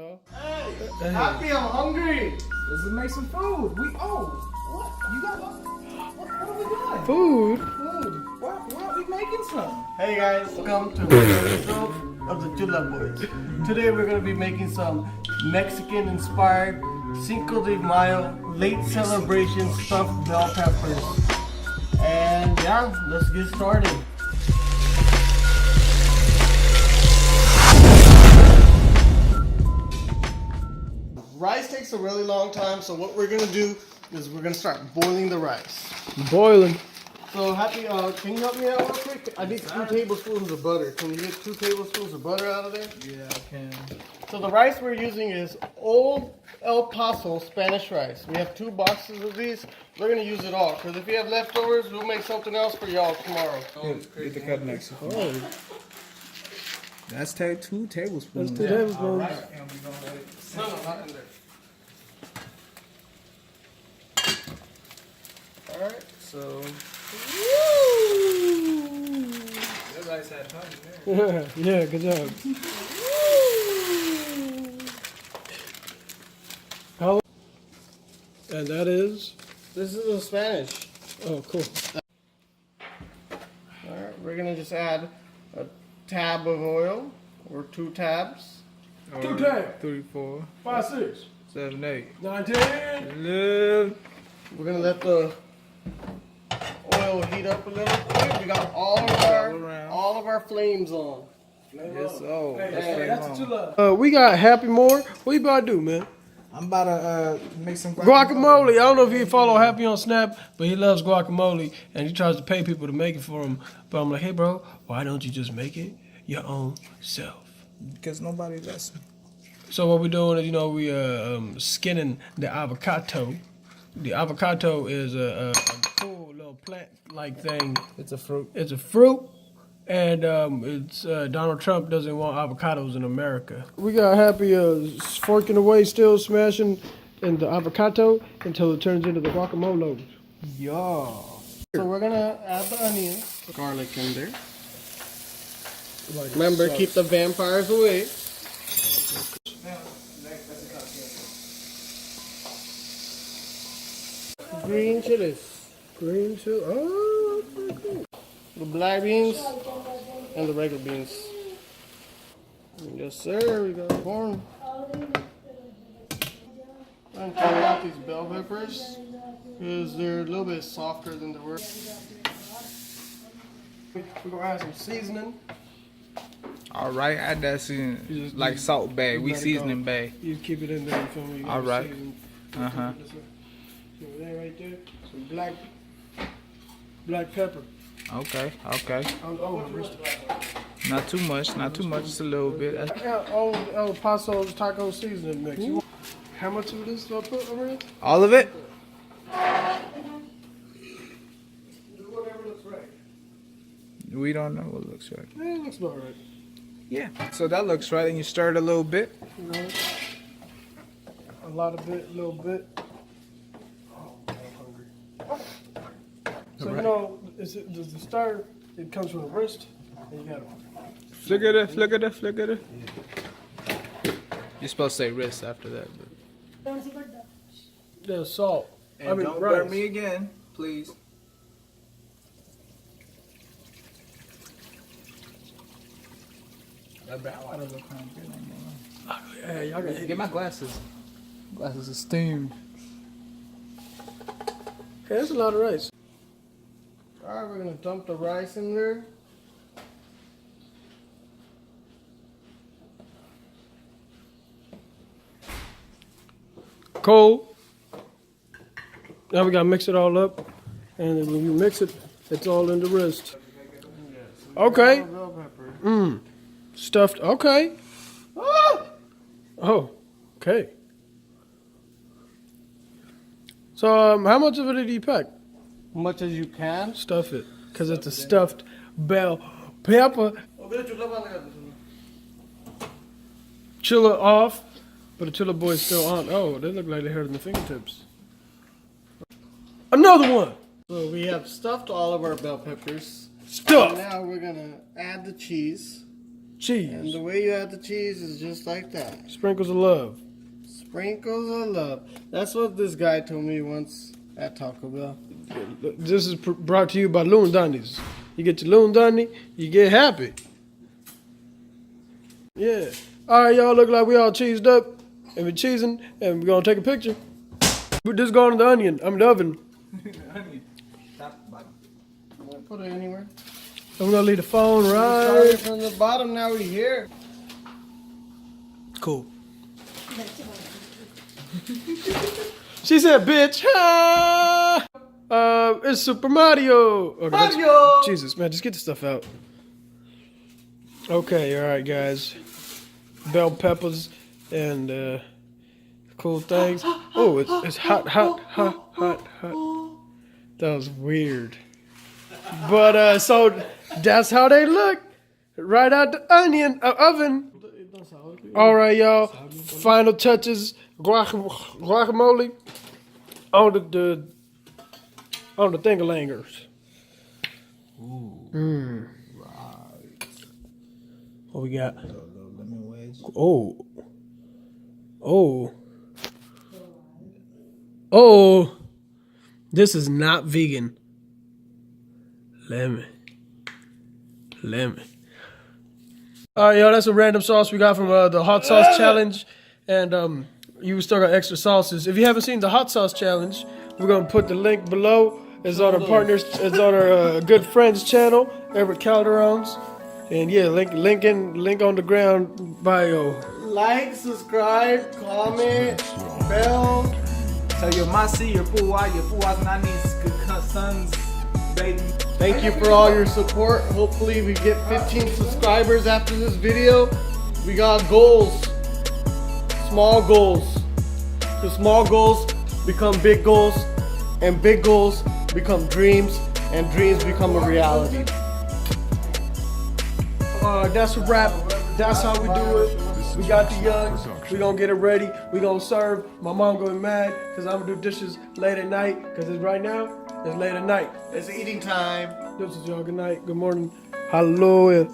Hey, happy, I'm hungry. Let's make some food. What? You got what are we doing? Food? Why are we making some? Hey guys, welcome to another episode of the Chulhaboyz. Today we're gonna be making some Mexican-inspired Cinco de Mayo late celebration stuffed bell peppers. And yeah, let's get started. Rice takes a really long time, so what we're gonna do is we're gonna start boiling the rice. Boiling. So Happy, can you help me out real quick? I need 2 tablespoons of butter. Can you get 2 tablespoons of butter out of there? Yeah, I can. So the rice we're using is Old El Paso Spanish rice. We have 2 boxes of these. We're gonna use it all, because if you have leftovers, we'll make something else for y'all tomorrow. Get the cut next. Oh, That's 2 tablespoons. that's 2 tablespoons. And we're gonna let it No, not in there. Alright, so everybody's had fun there. Yeah, good job. How? And that is? This is in Spanish. Oh, cool. Alright, we're gonna just add a tab of oil, or 2 tabs. 2 tabs. 3, 4, 5, 6, 7, 8, 9, 10. 11. We're gonna let the oil heat up a little bit. We got all of our flames on. Yes, oh. That's what you love. We got Happy More. What you about to do, man? I'm about to make some Guacamole. I don't know if you follow Happy on Snap, but he loves guacamole, and he tries to pay people to make it for him. But I'm like, hey, bro, why don't you just make it your own self? Because nobody lets me. So what we're doing is, we skinning the avocado. The avocado is a cool little plant-like thing. It's a fruit. It's a fruit, and it's Donald Trump doesn't want avocados in America. We got Happy forking away, still smashing in the avocado until it turns into the guacamole. Yeah. So we're gonna add the onions, garlic in there. Remember, keep the vampires away. Green chilies. Green chili. Oh, pretty cool. The black beans and the regular beans. Yes, sir. We got corn. I'm cutting out these bell peppers because they're a little bit softer than the word. We're gonna add some seasoning. All right, add that seasoning like Salt Bay. We seasoning Bay. You keep it in there. You feel me? You All right. Over there, right there. Some black pepper. Okay. Oh, Not too much, just a little bit. El Paso's taco seasoning mix. How much of this do I put over it? All of it? Do whatever looks right. We don't know what looks right. Yeah, it looks about right. Yeah. So that looks right, and you stir it a little bit. A lot of it, a little bit. Oh, I'm hungry. So the stir, it comes from the wrist, and you gotta Flick it. You're supposed to say wrist after that. But. the salt. And don't burn me again, please. That backwater look kind of good. Hey, y'all gotta Get my glasses. Glasses are steamed. Hey, that's a lot of rice. Alright, we're gonna dump the rice in there. Cold. Now we gotta mix it all up, and then when you mix it, it's all in the wrist. Okay. Bell pepper. Stuffed. Okay. Ah! Oh. Okay. So how much of it did you pack? Much as you can. Stuff it, cause it's a stuffed bell pepper. Chilla off, but the Chulhaboyz still on. Oh, they look like they're hurting the fingertips. Another one. So we have stuffed all of our bell peppers. Stuff. Now we're gonna add the cheese. cheese. And the way you add the cheese is just like that. Sprinkles of love. Sprinkles of love. That's what this guy told me once at Taco Bell. This is brought to you by Loon Dundies. You get your Loon Dundee, you get happy. Yeah. All right, y'all, look like we all cheesed up. And we're cheesing, and we're going to take a picture. We're just going to the onion. I'm the oven. You want to put it anywhere? And we're going to leave the phone We right. started from the bottom, now we're here. Cool. She said, bitch. Ah! It's Super Mario. Okay, Mario! Jesus, man, just get the stuff out. Okay, all right, guys. Bell peppers and cool things. Oh, it's hot. That was weird. But so that's how they look. Right out the oven. All right, y'all. Final touches. Guacamole on the thingalangers. Ooh. What we got? Lemon wedge. Oh. This is not vegan. Lemon. All right, y'all. That's a random sauce we got from the hot sauce challenge, and you still got extra sauces. If you haven't seen the hot sauce challenge, we're gonna put the link below. It's on our partners. It's on our good friends channel, Everett Calderon's, and yeah, link on the ground bio. Like, subscribe, comment, bell. Tell your masi, your puwas, nanis, good sons, baby. Thank you for all your support. Hopefully we get 15 subscribers after this video. We got goals. Small goals. The small goals become big goals, and big goals become dreams, and dreams become a reality. That's a wrap. That's how we do it. We got the youngs. We gonna get it ready. We gonna serve. My mom gonna be mad because I'm gonna do dishes late at night. Because it's right now. It's late at night. It's eating time. This is y'all. Good night. Good morning. Hallelujah.